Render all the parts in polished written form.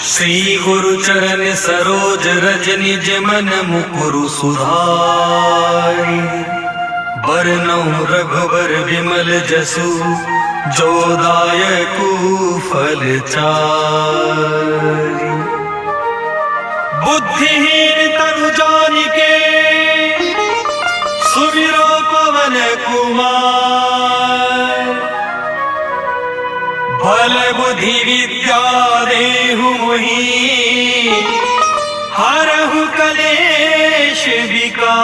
श्री गुरु चरण सरोज रज निज मन मुकुरु सुधारी। बरनौ रघुबर विमल जसु जो दायकु फल चारि। बुद्धिहीन तनु जानिके सुमिरो पवन कुमार। बल बुद्धि विद्या देहु मोहि हरहु कलेश विकार।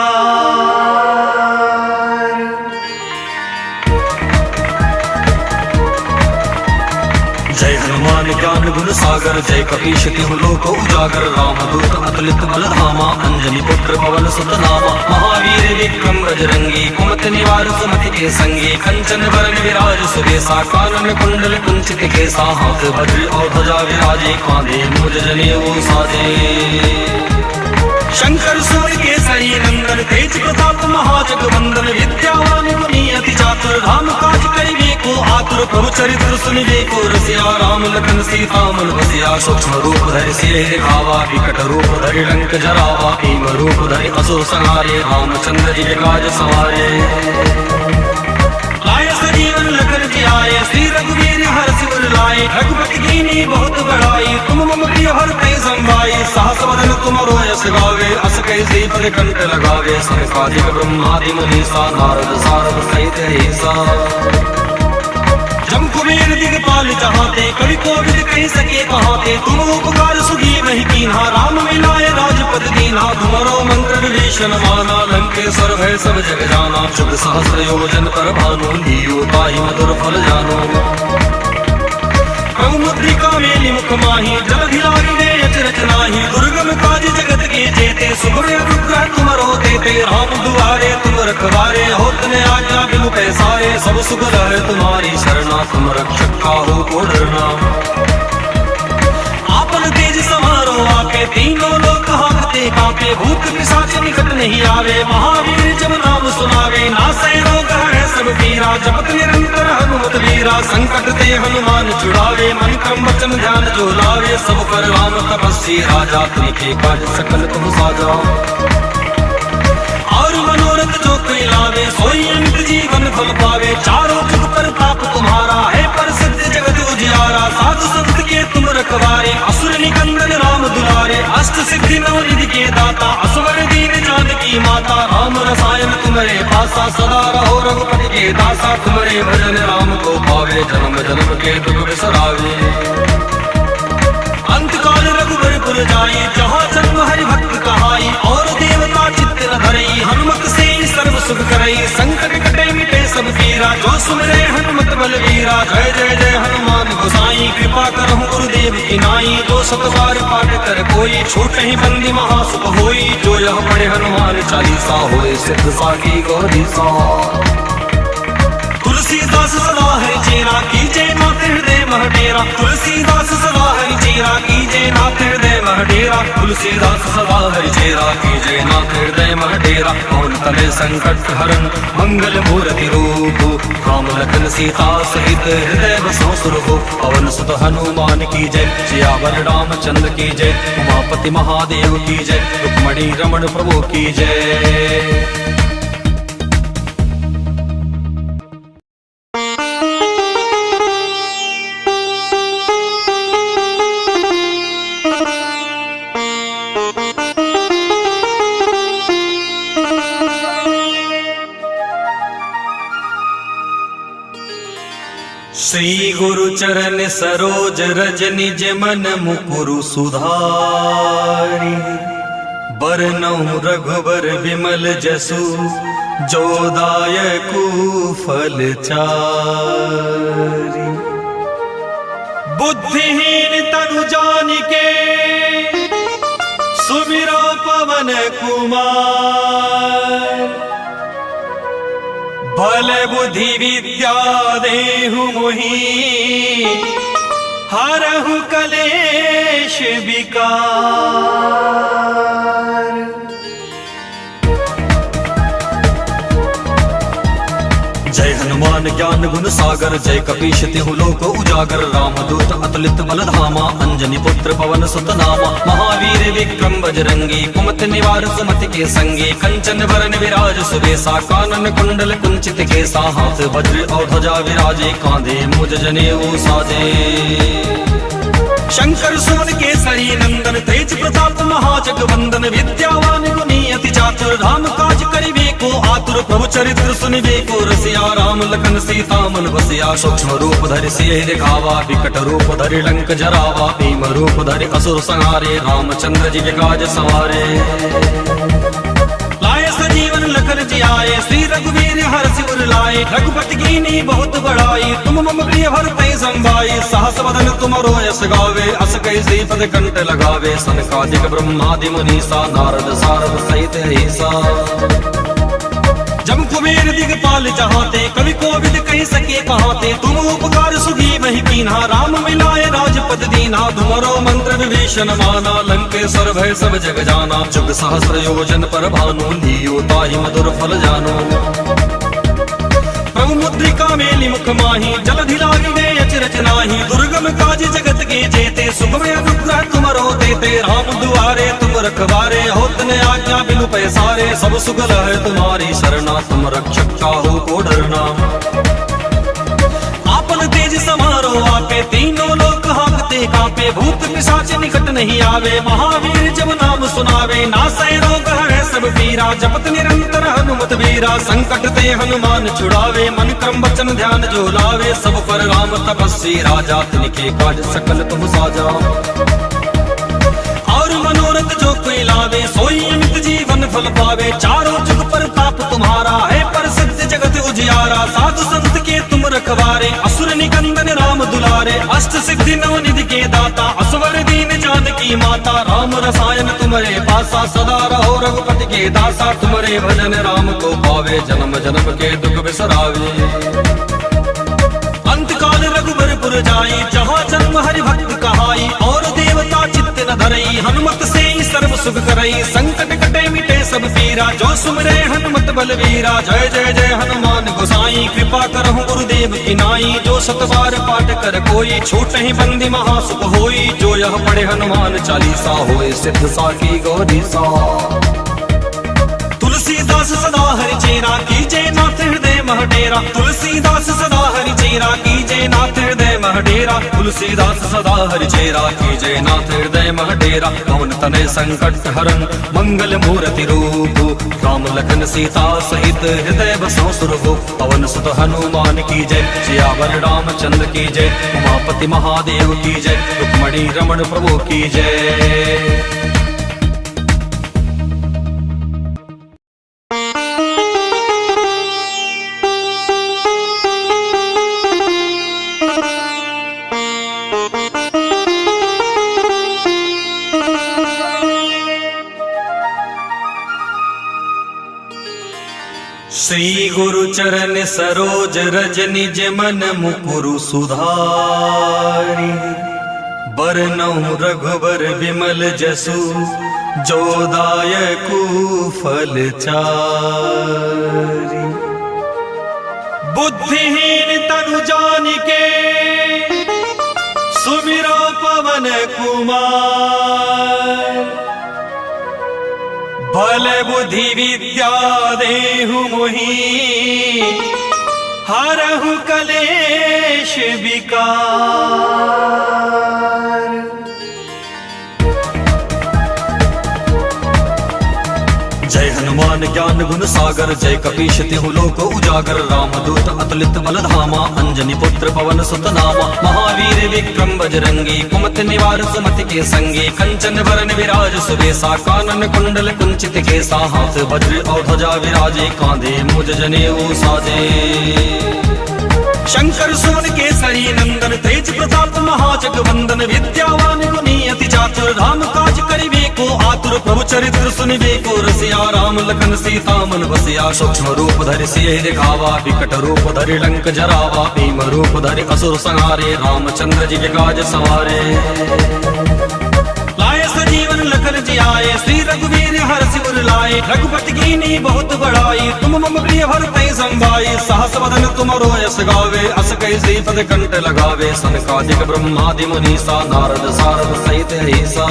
जय हनुमान ज्ञान गुण सागर जय कपीश तिहु लोक उजागर। रामदूत अतुलित बल धामा अंजनी पुत्र पवन सुत नामा। महावीर विक्रम बजरंगी कुमति निवार सुमति के संगी। कंचन वरण विराज सुबेसा कानन कुंडल कुंचित केसा। हाथ वज्र और ध्वजा विराजे कांधे मूज जनेऊ साजे। शंकर सुर केसरी नंदन तेज प्रताप महाजगवंदन। विद्यावान गुणी अति चातुर राम काज करिबे को आतुर। प्रभु चरित्र सुनिबे को रसिया राम लखन सीता मन बसिया। सूक्ष्म रूप धरि सिरहि दिखावा विकट रूप धरि लंक जरावा। भीम रूप धरि असुर संहारे रामचंद्र जी के काज सवारे। लाए सजीवन लखन जियाए श्री रघुवीर हर्षि उर लाए। रघुपति कीन्ही बहुत बड़ाई तुम मम प्रिय भरते संभाई। सहस वदन तुमरो यश गावे अस कहि श्रीपद कंठ लगावे। सनकादिक ब्रह्मादि मुनीसा नारद सारद सहित ऐसा। जम कुबेर दिगपाल जहाते कवि कोविद कहि सके कहाते। तुम उपकार सुग्रीव ही कीन्हा राम मिलाए राजपद दीन्हा। तुम्हारो मंत्र विभीषण माना लंकेश्वर भय सब जग जाना। शुभ सहस्र योजन पर भानु लीयो ताहि मधुर फल जानो। प्रभु मुद्रिका मेलि मुख माहि जल भिलाहि दे अचरज नाहि। दुर्गम काज जगत के जेते सुगम अनुग्रह तुमरो देते। राम दुआरे तुम रखवारे होत न आज्ञा बिनु पैसारे। सब सुख रहे तुम्हारी शरणा तुम रक्षक काहू को डरना। आपन तेज समारो आपे तीनों लोक हांकते कांपे। भूत पिशाच निकट नहीं आवे महावीर जब नाम सुनावे। नासै रोग हरै सब पीरा जपत निरंतर हनुमत वीरा। संकट ते हनुमान छुड़ावे मन क्रम वचन ध्यान जो लावे। सब पर राम तपस्वी राजा तिनके काज सकल तुम साजा। और मनोरथ जो कोई लावे सोई अमित जीवन फल पावे। चारों जुग पर ताप तुम्हारा है प्रसिद्ध जगत उजियारा। साधु संत के तुम रखवारे असुर निकंदन राम दुलारे। अष्ट सिद्धि नव निधि के दाता असवर दीन जानकी माता। राम रसायन तुम्हारे पासा सदा रहो रघुपति के दासा। तुम्हारे भजन राम को पावे जन्म जन्म के दुख बिसरावे। अंतकाल रघुबर पुर जाई जहाँ जन्म हरि भक्त कहाई। और देवता चित्त न धरई हनुमत से सर्व सुख करई। संकट कटे मिटे सब पीरा जो सुमिरै हनुमत बलवीरा। जय जय जय हनुमान गोसाई कृपा करहु गुरुदेव की नाई। जो सत बार पाठ कर कोई छूटहि बंदी महासुख होई। जो यह पढ़े हनुमान चालीसा होए सिद्ध साखी गौरी सा। तुलसीदास सदा हरि चेरा कीजे नाथ हृदय मह डेरा। तुलसीदास सदा हरि चेरा कीजे नाथ हृदय मह डेरा। तुलसीदास सदा हरि चेरा कीजे नाथ हृदय मह डेरा। पवन तनय संकट हरन मंगल मूर्ति रूप। राम लखन सीता सहित हृदय बसो सुरभु। पवन सुत हनुमान की जय सियावर रामचंद्र की जय। उमापति महादेव की जय रुक्मणी रमण प्रभु की जय। श्री गुरु चरण सरोज रज निज मन मुकुरु सुधारी। बरनौ रघुबर विमल जसु जो दायकु फल चारि। बुद्धिहीन तनु जानिके सुमिरो पवन कुमार। बल बुद्धि विद्या देहु मोहि हरहु कलेश विकार। जय हनुमान ज्ञान गुण सागर, जय कपीश तिहु लोक उजागर। रामदूत अतुलित बल धामा, अंजनी पुत्र पवन सुत नामा। महावीर विक्रम बजरंगी, कुमति निवार सुमति के संगी। कंचन वरन विराज सुबेसा, कानन कुंडल कुंचित केसा। हाथ वज्र और ध्वजा विराजे, कांधे मुज जनेऊ साजे। शंकर सुवन केसरी नंदन, तेज प्रताप महाजगवंदन। विद्यावान गुणी अति चातुर, राम काज करिबे को आतुर। प्रभु चरित्र सुनिबे को रसिया, राम लखन सीता मन बसिया। सूक्ष्म रूप धरि सियहि दिखावा, विकट रूप धरि लंक जरावा। भीम रूप धरि असुर संहारे, रामचंद्र जी के काज सवारे। लाए सजीवन लखन जियाए, श्री रघुवीर हर्षि उर लाए। रघुपति कीनी बहुत बड़ाई, तुम मम प्रिय भरतहि संभाई। सहस बदन तुमरो यश गावे, अस कहि श्रीपद कंठ लगावे। सनकादिक ब्रह्मादि मुनीसा, नारद सारद सहित ऐसा। जम कुबेर दिगपाल जहाते, कवि कोविद कहि सके कहाते। तुम उपकार सुग्रीवहि कीन्हा, राम मिलाए राजपद दीन्हा। तुमरो मंत्र विभीषण माना, लंकेश्वर भय सब जग जाना। जुग सहस्र योजन पर भानु, लियो ताहि मधुर फल जानो। प्रभु मुद्रिका मेलि मुख माहि, जलधि लागी गए अचरज नाही। दुर्गम काज जगत के जेते, सुगम अनुग्रह तुमरो देते। राम दुआरे तुम रखवारे, होत न आज्ञा बिनु पैसारे। सब सुगल है तुम्हारी शरणा, तुम रक्षक काहू को डरना। आपन तेज समारो आपे, तीनों लोक हांकते कांपे। भूत पिशाच निकट नहीं आवे, महावीर जब नाम सुनावे। नासै रोग हरै सब पीरा, जपत निरंतर हनुमत वीरा। संकट ते हनुमान छुड़ावे, मन क्रम वचन ध्यान जो लावे। सब पर राम तपस्वी राजा, तिनके काज सकल तुम साजा। और मनोरथ जो कोई लावे, सोई अमित जीवन फल पावे। चारों जुग पर ताप तुम्हारा है, प्रसिद्ध जगत उजियारा। साधु संत के तुम रखवारे, असुर निकंदन राम दुलारे। अष्ट सिद्धि नवनिधि के दाता, असवर दीन जानकी माता। राम रसायन तुम्हारे पासा, सदा रहो रघुपति के दासा। तुम्हारे भजन राम को पावे, जन्म जन्म के दुख बिसरावे। अंत काल रघुबरपुर जाई, जहाँ जन्म हरि भक्त कहाई। और देवता चित्त न धरई, हनुमत से ही सर्व सुख करई। संकट कटे मिटे सब पीरा, जो सुमिरे हनुमत बलवीरा। जय जय जय हनुमान गोसाई, कृपा करहु गुरुदेव की नाई। जो सत बार पाठ कर कोई, छूटहि बंदी महासुख होई। जो यह पढ़े हनुमान चालीसा, होए सिद्ध साखी गौरी सा। तुलसीदास सदा हरि चेरा, कीजे नाथ हृदय मह डेरा। तुलसीदास सदा हरि चेरा, कीजे नाथ हृदय मह डेरा। तुलसीदास सदा हरि चेरा, कीजे नाथ हृदय मह डेरा। पवन तनय संकट हरन, मंगल मूर्ति रूप। राम लखन सीता सहित, हृदय बसौ सुरभु। पवन सुत हनुमान की जय, सियावर रामचंद्र की जय। उमापति महादेव की जय, रुक्मणी रमण प्रभु की जय। श्री गुरु चरण सरोज रज निज मन मुकुरु सुधारि। बरनउँ रघुबर विमल जसु, जो दायकु फल चारि। बुद्धिहीन तनु जानिके, सुमिरो पवन कुमार। बल बुद्धि विद्या देहु मोहि, हरहु कलेश विकार। जय हनुमान ज्ञान गुण सागर, जय कपीश तिहु लोक उजागर। रामदूत अतुलित बल धामा, अंजनी पुत्र पवन सुत नामा। महावीर विक्रम बजरंगी, कुमति निवार सुमति के संगी। कंचन वरन विराज सुबेसा, कानन कुंडल कुंचित केसा। हाथ वज्र और ध्वजा विराजे, कांधे मुज जनेऊ साजे। शंकर सुवन केसरी नंदन, तेज प्रताप महाजगवंदन। विद्यावान गुणी अति चातुर, राम काज करिबे को आतुर। प्रभु चरित्र सुनिबे को रसिया, राम लखन सीता मन बसिया। सूक्ष्म रूप धरि सियहि दिखावा, विकट रूप धरि लंक जरावा। भीम रूप धरि असुर संहारे, रामचंद्र जी के काज सवारे। लाए सजीवन लखन जियाए, श्री रघुवीर हर्षि सिर लाए। रघुपति कीनी बहुत बड़ाई, तुम मम प्रिय भरते संभाई। सहस वदन तुमरो यश गावे, अस कैसी पद कंठ लगावे। सनकादिक ब्रह्मादि मुनीसा, नारद सारद सहित ऐसा।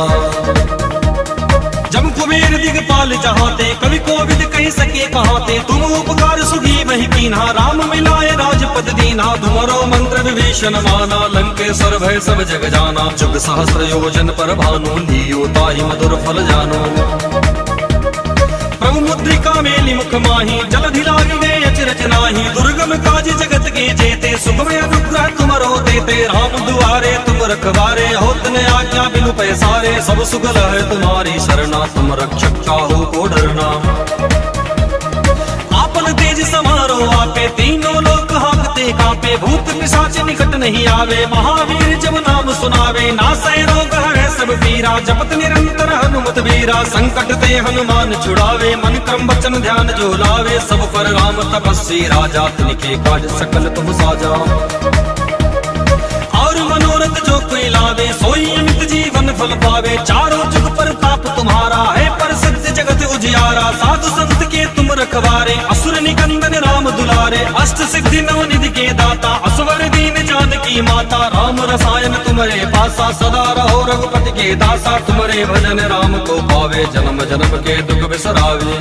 जम कुबेर दिगपाल चाहते, कवि कोविद कह सके कहाते। तुम उपकार सुखी वही कीन्हा, राम मिलाए राजपद दीन्हा। तुमरो मंत्र विभीषण माना, लंकेश्वर भय सब जग जाना। जुग सहस्र योजन पर भानु, लियो ताहि मधुर फल जानो। प्रभु मुद्रिका मेलि मुख माही, जलधि लागी गए अचरज नाही। दुर्गम काज जगत के जेते, सुखमय अनुग्रह तुमरो देते। राम दुआरे तुम रखवारे, होत न आज्ञा बिनु पैसारे। सब सुगल है तुम्हारी शरणा, तुम रक्षक काहू को डरना। आपन तेज समारो आपे, तीनों लोक हांकते कांपे। भूत पिशाच निकट नहीं आवे, महावीर जब नाम सुनावे। नासै रोग है सब पीरा, जपत निरंतर हनुमत वीरा। संकट ते हनुमान छुड़ावे, मन क्रम वचन ध्यान जो लावे। सब पर राम तपस्वी राजा, तिनके काज सकल तुम साजा। और मनोरथ जो कोई लावे, सोई अमित जीवन फल पावे। चारों जुग पर ताप तुम्हारा है, पर सत्य जगत उजियारा। साधु संत के तुम रखवारे, असुर निकंदन राम दुलारे। अष्ट सिद्धि नव निधि के दाता, असवर दीन जानकी माता। राम रसायन तुम्हारे पासा, सदा रहो रघुपति के दासा। तुम्हारे भजन राम को पावे, जन्म जन्म के दुख बिसरावे।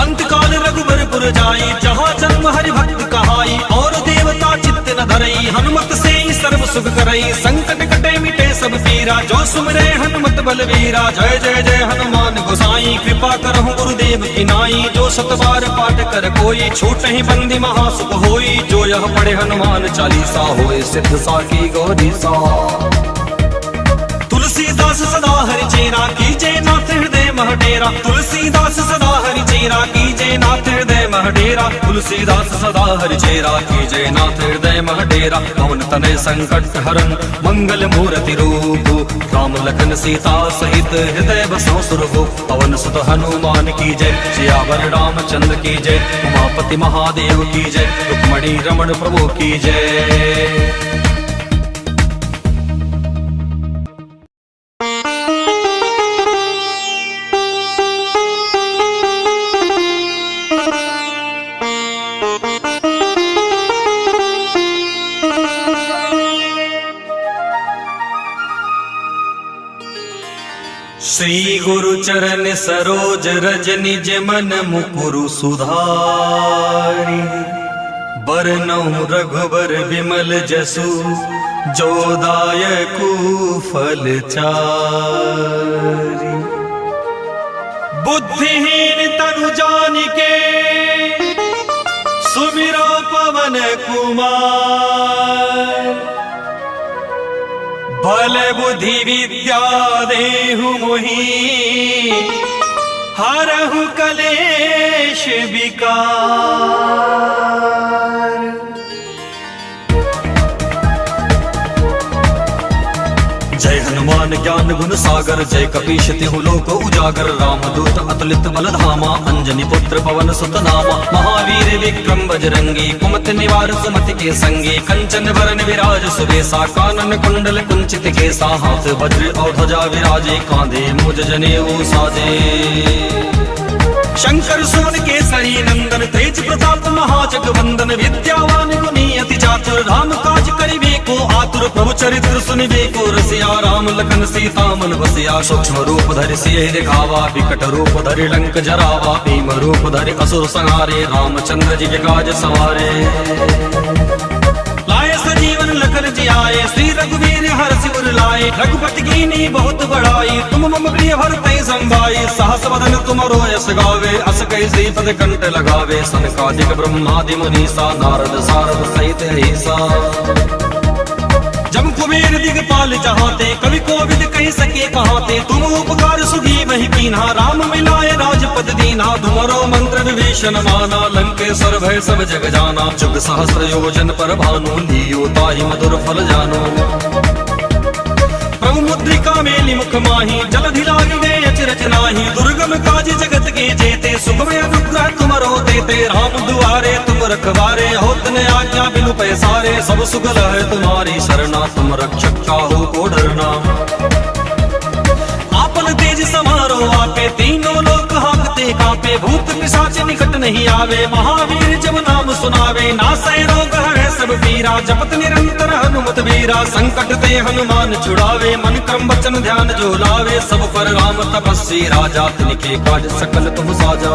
अंत काल रघुबरपुर जाई, जहाँ जन्म हरि भक्त कहाई। और देवता चित्त न धरई, हनुमत से ही सर्व सुख करई। संकट कटे मिटे सब पीरा, जो सुमरे हनुमत बलवीरा। जय जय जय हनुमान गोसाई, कृपा करहु गुरुदेव की नाई। जो सत बार पाठ कर कोई, छूट ही बंदी महासुख होई। जो यह पढ़े हनुमान चालीसा, होए सिद्ध साकी गौरीसा। तुलसीदास सदा हरि चेरा, कीजे नाथ हृदय मह डेरा। तुलसीदास सदा हरि चेरा, कीजे नाथ हृदय मह डेरा। तुलसीदास सदा हरि चेरा, कीजे नाथ हृदय मह डेरा। पवन तनय संकट हरन, मंगल मूर्ति रूप। राम लखन सीता सहित, हृदय बसो सुरभु। पवन सुत हनुमान की जय, सियावर रामचंद्र की जय। उमापति महादेव की जय, रुक्मणी रमण प्रभु की जय। श्री गुरु चरण सरोज रज, निज मन मुकुरु सुधारि। बरनउँ रघुबर विमल जसु, जो दायकु फल चारि। बुद्धिहीन तनु जानिके, सुमिरो पवन कुमार। बल बुद्धि विद्या देहु मोहि, हरहु कलेश विकार। जय हनुमान ज्ञान गुण सागर, जय कपीश तिहु लोक उजागर। रामदूत अतुलित बल धामा, अंजनी पुत्र पवन सुत नामा। महावीर विक्रम बजरंगी, कुमति निवार सुमति के संगी। कंचन वरन विराज सुबेसा, कानन कुंडल कुंचित केसा। हाथ वज्र और ध्वजा विराजे, कांधे मूज जनेऊ साजे। शंकर सुमन केसरी नंदन, तेज प्रताप महाजगवंदन। विद्यावान गुणी अति चातुर, राम काज करिबे को आतुर। प्रभु चरित्र सुनिबे को रसिया, राम लखन सीता मन बसिया। सूक्ष्म रूप धरि सियहि दिखावा, विकट रूप धरि लंक जरावा। भीम रूप धरि असुर संहारे, रामचंद्र जी के काज सवारे। लाए सजीवन लखन जियाए, श्री रघुवीर हरषि उर लाए। रघुपति कीनी बहुत बड़ाई, तुम मम प्रिय भरते संभाई। सहस वदन तुमरो यश गावे, अस कैसी पद कंठ लगावे। सनकादिक ब्रह्मादि मुनीसा, नारद सारद सहित ऐसा। जम कुबेर दिगपाल चाहते, कवि कोविद कह सके कहाते। तुम उपकार सुखी वही कीन्हा, राम मिलाए राजपद दीन्हा। तुमरो मंत्र विभीषण माना, लंकेश्वर भय सब जग जाना। जुग सहस्र योजन पर भानु, लियो ताहि मधुर फल जानो। प्रभु मुद्रिका मेलि मुख माही, जलधि लागी गए अचरज नाही। दुर्गम काज जगत के जेते, सुखमय अनुग्रह तुमरो देते। राम दुआरे तुम रखवारे, होत न आज्ञा बिनु पैसारे। सब सुगल है तुम्हारी शरणा, तुम रक्षक काहू को डरना। आपन तेज समारो आपे, पिशाच निकट नहीं आवे, महावीर जब नाम सुनावे, नासै रोग हरै सब पीरा, जपत निरंतर हनुमत वीरा, संकट ते हनुमान छुड़ावे, मन क्रम वचन ध्यान जो लावे, सब पर राम तपस्वी राजा, तिनके काज सकल तुम साजा।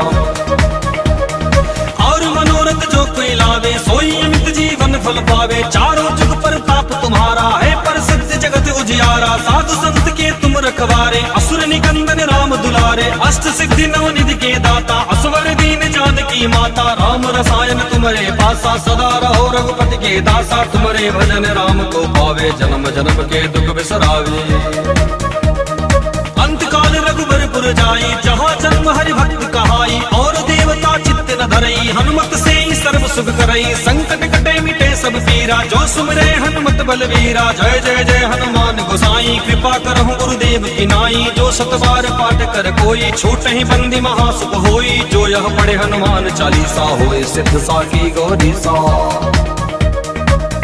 और मनोरथ जो कोई लावे, सोई अमित जीवन फल पावे, चारों जुग पर ताप तुम्हारा है, प्रसिद्ध जगत उजियारा, साधु संत के तुम रखवारे, असुर निकंदन राम दुलारे, अष्ट सिद्धि नवनिधि के दाता, असवर दीन जानकी माता, राम रसायन तुम्हारे पासा, सदा रहो रघुपति के दासा, तुम्हारे भजन राम को पावे, जन्म जन्म के दुख बिसरावे। अंतकाल रघुबरपुर जाई, जहाँ जन्म हरि भक्त कहाई, और देवता चित्त न धरई, हनुमत से सर्व सुख करई, संकट कटे मिटे सब पीरा, जो सुमिरे हनुमत बलवीरा, जय जय जय हनुमान गोसाई, कृपा करहु गुरुदेव की नाई, जो सत बार पाठ कर कोई, छूट ही बंदी महासुख होई, जो यह पढ़े हनुमान चालीसा, होए सिद्ध साखी गौरी सा।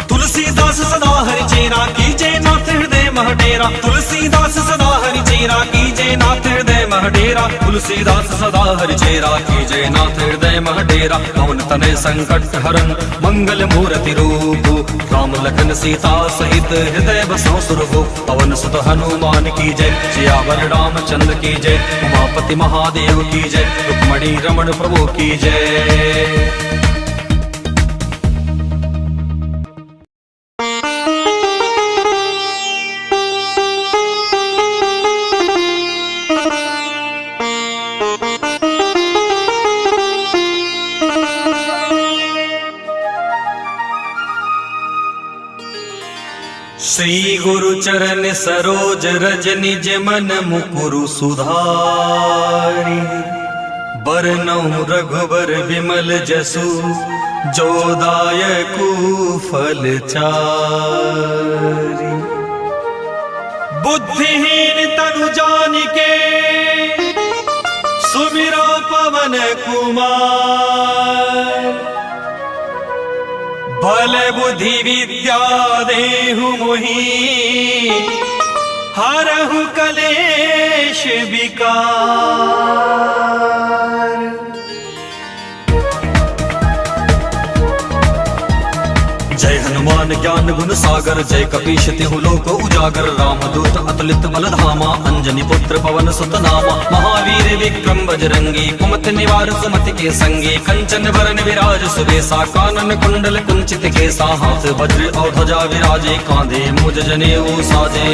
तुलसीदास सदा हरि चेरा, कीजे नाथ हृदय मह डेरा, तुलसीदास सदा हरि चेरा, कीजे नाथ हृदय मह डेरा, तुलसीदास सदा हरि चेरा, कीजे नाथ हृदय मह डेरा, पवन तनय संकट हरन मंगल मूर्ति रूप, राम लखन सीता सहित हृदय बसो सुरभु, पवन सुत हनुमान की जय, सियावर रामचंद्र की जय, उमापति महादेव की जय, रुक्मणी रमण प्रभु की जय। श्री गुरु चरण सरोज रज निज मन मुकुरु सुधारी, बरनउँ रघुबर विमल जसु, जो दायकु फल चारि। बुद्धिहीन तनु जानिके, सुमिरो पवन कुमार, बल बुद्धि विद्या देहु मोहि, हरहु कलेश विकार। जय हनुमान ज्ञान गुण सागर, जय कपीश तिहु लोक उजागर, रामदूत अतुलित बल धामा, अंजनी पुत्र पवन सुत नामा, महावीर विक्रम बजरंगी, कुमति निवार सुमति के संगी, कंचन वरन विराज सुबेसा, कानन कुंडल कुंचित केसा, हाथ वज्र और ध्वजा विराजे, कांधे मूज जनेऊ साजे।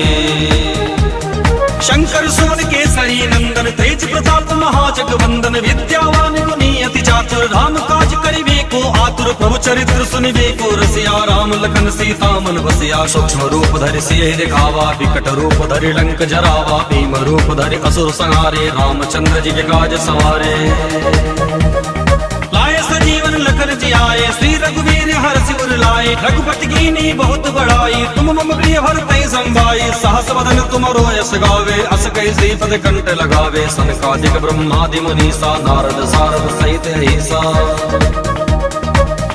शंकर सुवन केसरी नंदन, तेज प्रताप महाजगवंदन, विद्यावान गुणी अति चातुर, राम काज करिबे को आतुर, प्रभु चरित्र सुनिबे को रसिया, राम लखन सीता मन बसिया, सूक्ष्म रूप धरि सियहि दिखावा, विकट रूप धरि लंक जरावा, भीम रूप धरि असुर संहारे, रामचंद्र जी के काज सवारे। लाए सजीवन लखन जियाए, श्री रघुवीर हरषि उर लाए, रघुपति कीन्ही बहुत बड़ाई, तुम मम प्रिय भरतहि संभाई, सहस वदन तुमरो यश गावे, अस कहि श्रीपद कंठ लगावे, सनकादिक ब्रह्मादि मुनीसा, नारद सारद सहित ऐसा।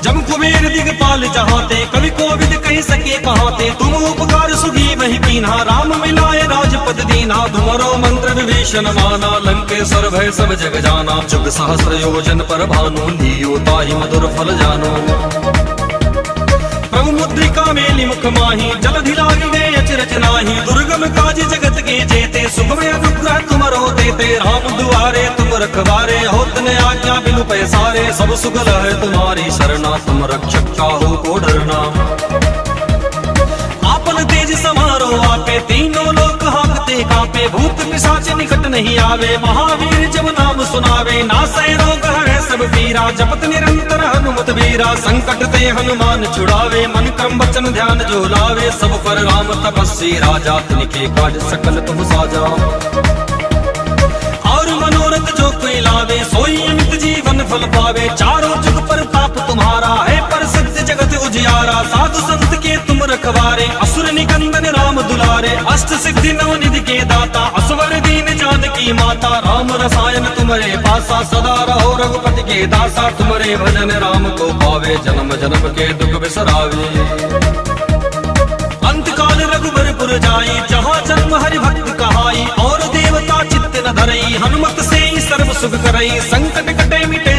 जम कुबेर दिगपाल जहाते, कवि कोविद कहि सके कहाते, तुम उपकार सुगी वही कीन्हा, राम मिलाए राजपद दीन्हा, तुमरो मंत्र विभीषण माना, लंकेश्वर भय सब जग जाना, जुग सहस्र योजन पर भानु, लियो ताहि मधुर फल जानो। प्रभु मुद्रिका मेलि मुख माही, जलधि लागी गए अचरज नाही, दुर्गम काज जगत के जेते, सुगम अनुग्रह तुमरो देते, राम दुआरे तुम रखवारे, होत न आज्ञा बिनु पैसारे, सब सुगल है तुम्हारी शरणा, तुम रक्षक काहू को डरना। आपन तेज समारो आपे, तीनों लोक हांकते कांपे, भूत पिशाच निकट नहीं आवे, महावीर जब नाम सुनावे, नासै रोग हरै सब पीरा, जपत निरंतर हनुमत वीरा, संकट ते हनुमान छुड़ावे, मन क्रम वचन ध्यान जो लावे, सब पर राम तपस्वी राजा, तिनके काज सकल तुम साजा। और मनोरथ जो कोई लावे, सोई अमित जीवन फल पावे, चारों जुग पर ताप तुम्हारा है, प्रसिद्ध जगत उजियारा, साधु संत के तुम रखवारे, असुर निकंदन राम दुलारे, अष्ट सिद्धि नवनिधि के दाता, असवर दीन जानकी माता, राम रसायन तुम्हारे पासा, सदा रहो रघुपति के दासा, तुम्हारे भजन राम को पावे, जन्म जन्म के दुख बिसरावे। अंतकाल रघुबरपुर जाई, जहाँ जन्म हरि भक्त कहाई, और देवता चित्त न धरई, हनुमत से सर्व सुख करई, संकट कटे मिटे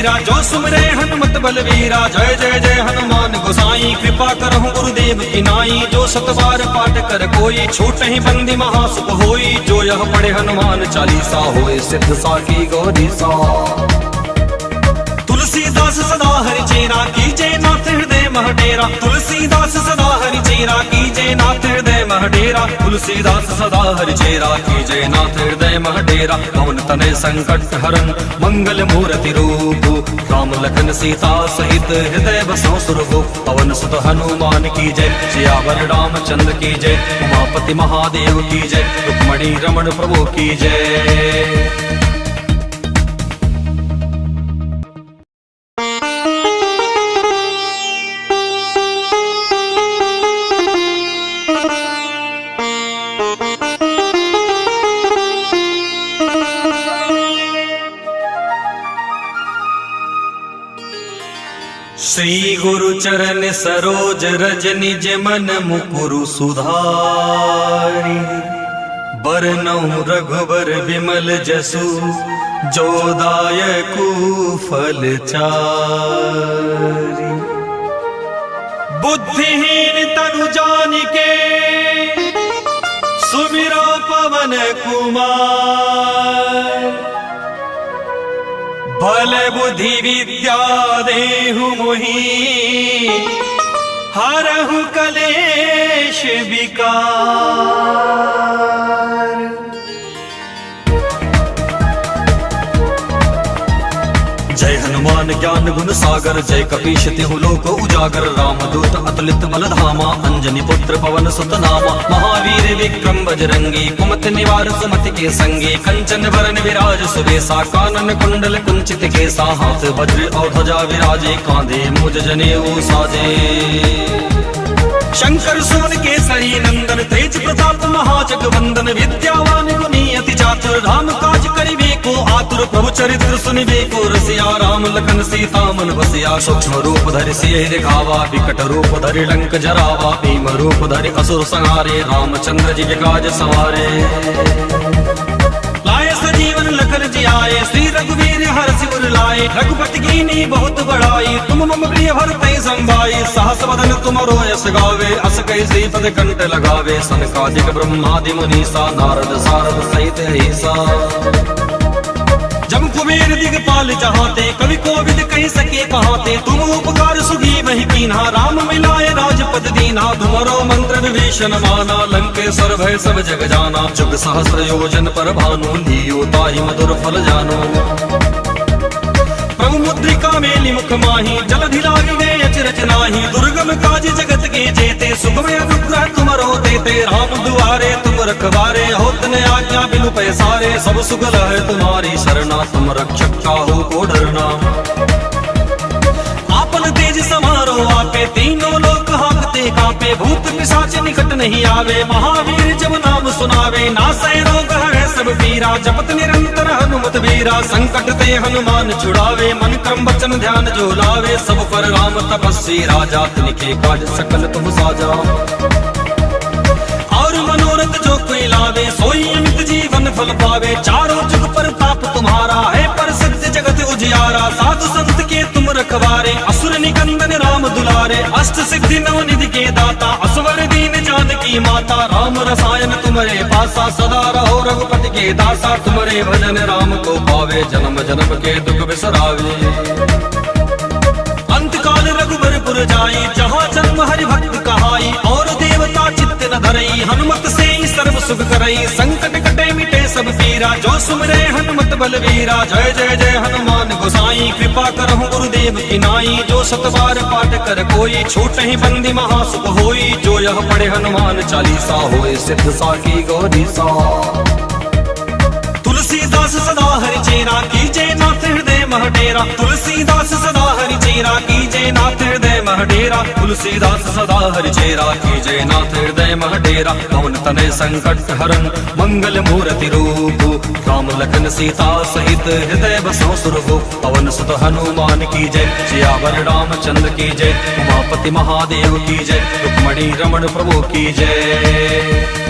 वीरा, जो सुमरे हनुमत बलवीरा। जय जय जय हनुमान गोसाई, कृपा करहु गुरुदेव की नाई। जो सत बार पाठ कर कोई, छूट ही बंदी महासुख होई। जो यह पढ़े हनुमान चालीसा, होए सिद्ध साकी गौरी सा। तुलसीदास सदा हरि चेरा, कीजे नाथ हृदय मह डेरा। तुलसीदास सदा हरि चेरा, कीजे नाथ हृदय मह डेरा। तुलसीदास सदा हरि चेरा, कीजे नाथ हृदय मह डेरा। पवन तनय संकट हरन, मंगल मूर्ति रूप। राम लखन सीता सहित हृदय बसों सुरभु। पवन सुत हनुमान की जय, सियावर रामचंद्र की जय। उमापति महादेव की जय, रुक्मणी रमण प्रभु की जय। श्री गुरु चरण सरोज रज निज मन मुकुरु सुधारी। बरनउँ रघुबर विमल जसु, जो दायकु फल चारि। बुद्धिहीन तनु जानिके, सुमिरो पवन कुमार। बल बुद्धि विद्या देहु मोहि, हरहु कलेश विकार। जय हनुमान ज्ञान गुण सागर, जय कपीश तिहु लोक उजागर। रामदूत अतुलित बल धामा, अंजनी पुत्र पवन सुत नामा। महावीर विक्रम बजरंगी, कुमति निवार सुमति के संगी। कंचन वरन विराज सुबेसा, कानन कुंडल कुंचित केसा। हाथ वज्र और ध्वजा विराजे, कांधे मूज जनेऊ साजे। शंकर सुमन केसरी नंदन, तेज प्रताप महाजगवंदन। विद्यावान गुणी अति चातुर, राम काज करिबे को आतुर। प्रभु चरित्र सुनिबे को रसिया, राम लखन सीता मन बसिया। सूक्ष्म रूप धरि सियहि दिखावा, विकट रूप धरि लंक जरावा। भीम रूप धरि असुर संहारे, रामचंद्र जी के काज सवारे। लाए सजीवन लखन जियाए, श्री रघुवीर हरषि उर लाए। रघुपति कीन्ही बहुत बड़ाई, तुम मम प्रिय भरतहि संभाई। सहस वदन तुमरो यश गावे, अस कहि श्रीपद कंठ लगावे। सनकादिक ब्रह्मादि मुनीसा, नारद सारद सहित अहिसा। जम कुबेर दिगपाल जहाते, कवि कोविद कहि सके कहाते। तुम उपकार सुगी वही कीन्हा, राम मिलाए राजपद दीन्हा। तुमरो मंत्र विभीषण माना, लंकेश्वर भय सब जग जाना। जुग सहस्र योजन पर भानु, लियो ताहि मधुर फल जानो। प्रभु मुद्रिका मेलि मुख माहि, जलधि लागी गए अचरज नाहि। दुर्गम काज जगत के जेते, सुगम अनुग्रह तुमरो देते। राम दुआरे तुम रखवारे, होत न आज्ञा बिनु पैसारे। सब सुगल है तुम्हारी शरणा, तुम रक्षक काहू को डरना। आपन तेज समारो आपे, तीनों लोक हांकते कांपे। भूत पिशाच निकट नहीं आवे, महावीर जब नाम सुनावे। नासै रोग है सब पीरा, जपत निरंतर हनुमत वीरा। संकट ते हनुमान छुड़ावे, मन क्रम वचन ध्यान जो लावे। सब पर राम तपस्वी राजा, तिनके काज सकल तुम साजा। और मनोरथ जो कोई लावे, सोई अमित जीवन फल पावे। चारों जुग पर ताप तुम्हारा है, प्रसिद्ध जगत उजियारा। साधु संत के तुम रखवारे, असुर निकंदन राम दुलारे। अष्ट सिद्धि नव निधि के दाता, असवर दीन जानकी माता। राम रसायन तुम्हारे पासा, सदा रहो रघुपति के दासा। तुम्हारे भजन राम को पावे, जन्म जन्म के दुख बिसरावे। अंत काल रघुबरपुर जाई, जहाँ जन्म हरि भक्त कहाई। और देवता चित्त न धरई, हनुमत से ही सर्व सुख करई। संकट कटे मिटे सब पीरा, जो सुमरे हनुमत बलवीरा। जय जय जय हनुमान गोसाई, कृपा करहु गुरुदेव की नाई। जो सत बार पाठ कर कोई, छूट ही बंदी महासुख होई। जो यह पढ़े हनुमान चालीसा, होए सिद्ध साकी गौरी सा। तुलसीदास सदा हरि चेरा, कीजे नाथ हृदय मह डेरा। तुलसीदास सदा हरि चेरा, कीजे नाथ हृदय मह डेरा। तुलसीदास सदा हरि चेरा, कीजे नाथ हृदय मह डेरा। पवन तनय संकट हरन, मंगल मूर्ति रूप। राम लखन सीता सहित हृदय बसों सुरभु। पवन सुत हनुमान की जय, सियावर रामचंद्र की जय। उमापति महादेव की जय, रुक्मणी रमण प्रभु की जय।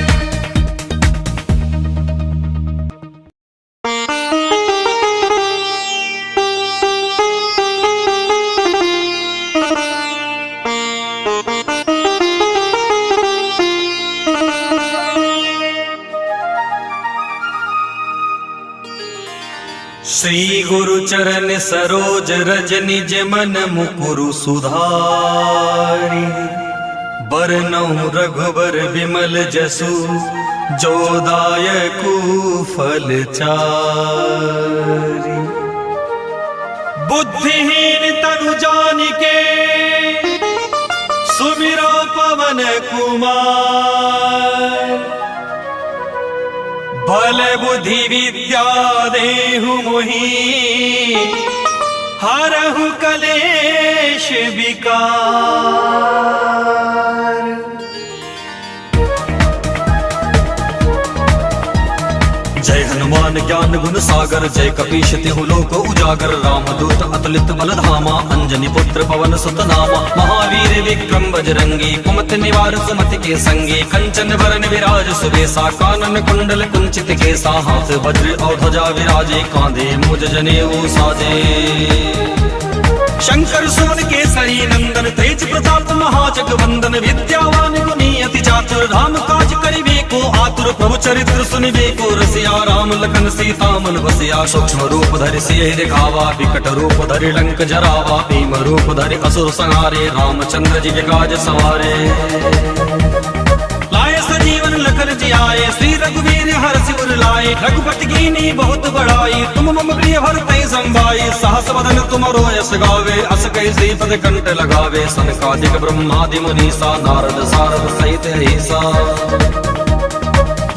श्री गुरु चरण सरोज रज निज मन मुकुरु सुधारी, बरनउँ रघुबर विमल जसु जो दायकु फल चारि। बुद्धिहीन तनु जानिके सुमिरो पवन कुमार, बल बुद्धि विद्या देहु मोहि हरहु कलेश विकार। जय हनुमान ज्ञान गुण सागर, जय कपीश तिहु लोक उजागर। रामदूत अतुलित बल धामा, अंजनी पुत्र पवन सुत नामा। महावीर विक्रम बजरंगी, कुमति निवार सुमति के संगी। कंचन वरन विराज सुबेसा, कानन कुंडल कुंचित केसा। हाथ वज्र और ध्वजा विराजे, कांधे मूज जनेऊ साजे। शंकर सुवन केसरी नंदन, तेज प्रताप महाजगवंदन। विद्यावान गुणी अति चातुर, राम काज करिबे को आतुर। प्रभु चरित्र सुनिबे को रसिया, राम लखन सीता मन बसिया। सूक्ष्म रूप धरि सियहि दिखावा, विकट रूप धरि लंक जरावा। भीम रूप धरि असुर संहारे, रामचंद्र जी के काज सवारे। लाए सजीवन लखन जियाए, श्री रघुवीर हरषि उर लाए। रघुपति कीन्ही बहुत बड़ाई, तुम मम प्रिय भरतहि संभाई। सहस बदन तुमरो यश गावे, अस कहि श्रीपद कंठ लगावे। सनकादिक ब्रह्मादि मुनीसा, नारद सारद सहित अहिसा।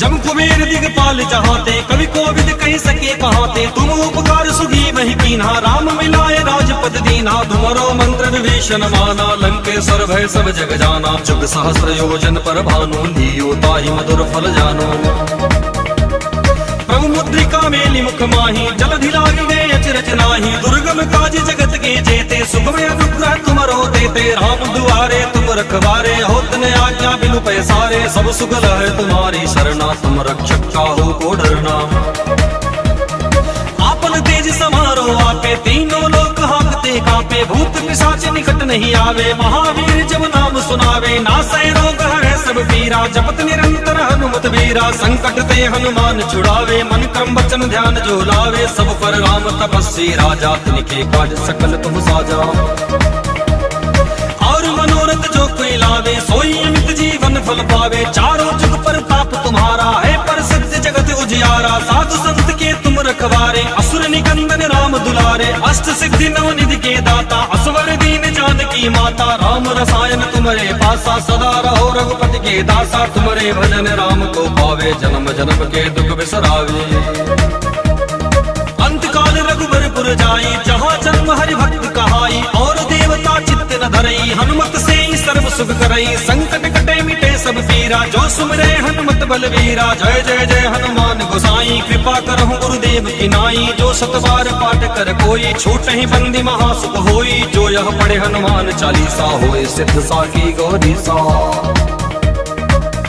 जम कुबेर दिगपाल जहाते, कवि कोविद कहि सके कहाते। तुम उपकार सुग्रीवहि कीन्हा, राम मिलाए राजपद दीन्हा। तुमरो मंत्र विभीषण माना, लंकेश्वर भय सब जग जाना। जुग सहस्र योजन पर भानु, लियो ताहि मधुर फल जानो। प्रभु मुद्रिका मेलि मुख माहि, जलधि लागी गए अचरज नाहि। दुर्गम काज जगत के जेते, सुगम अनुग्रह तुमरो देते। राम दुआरे तुम रखवारे, होत न आज्ञा बिनु पैसारे। सब सुख लहै तुम्हारी शरणा, तुम रक्षक काहू को डरना। आपन तेज समारो आपे, तीनों लोक हांकते कांपे। भूत पिशाच निकट नहीं आवे, महावीर जब नाम सुनावे। नासै रोग हरै सब पीरा, जपत निरंतर हनुमत वीरा। संकट ते हनुमान छुड़ावे, मन क्रम वचन ध्यान जो लावे। सब पर राम तपस्वी राजा, तिनके काज सकल तुम साजा। और मनोरथ जो कोई लावे, सोई अमित जीवन फल पावे। चारों जुग पर ताप तुम्हारा है, प्रसिद्ध जगत उजियारा। साधु संत के तुम रखवारे, असुर निकंदन राम दुलारे। अष्ट सिद्धि नवनिधि के दाता, असवर दीन जानकी माता। राम रसायन तुम्हारे पासा, सदा रहो रघुपति के दासा। तुम्हारे भजन राम को पावे, जन्म जन्म के दुख बिसरावे। अंत काल रघुबर पुर जाई, जहाँ जन्म हरि भक्त कहाई। और देवता चित्त न धरई, हनुमत से सर्व सुख करई। संकट कटे मिटे सब पीरा, जो सुमिरे हनुमत बलवीरा। जय जय जय हनुमान गोसाई, कृपा करहु गुरुदेव की नाई। जो सत बार पाठ कर कोई, छूटहि बंदी महासुख होई। जो यह पढ़े हनुमान चालीसा, होए सिद्ध साखी गौरी सा।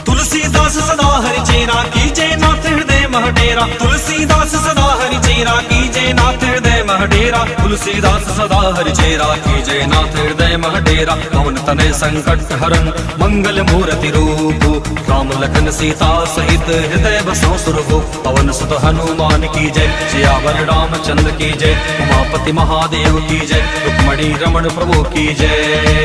तुलसीदास सदा हरि चेरा, कीजे नाथ हृदय मह डेरा। तुलसीदास सदा हरि चेरा, कीजे नाथ हृदय मह डेरा। तुलसीदास सदा हरि चेरा, कीजे नाथ हृदय मह डेरा। पवन तनय संकट हरन, मंगल मूर्ति रूप। राम लखन सीता सहित, हृदय बसौ सुरभूप। पवन सुत हनुमान की जय, सियावर रामचंद्र की जय। उमापति महादेव की जय, रुक्मणी रमण प्रभु की जय।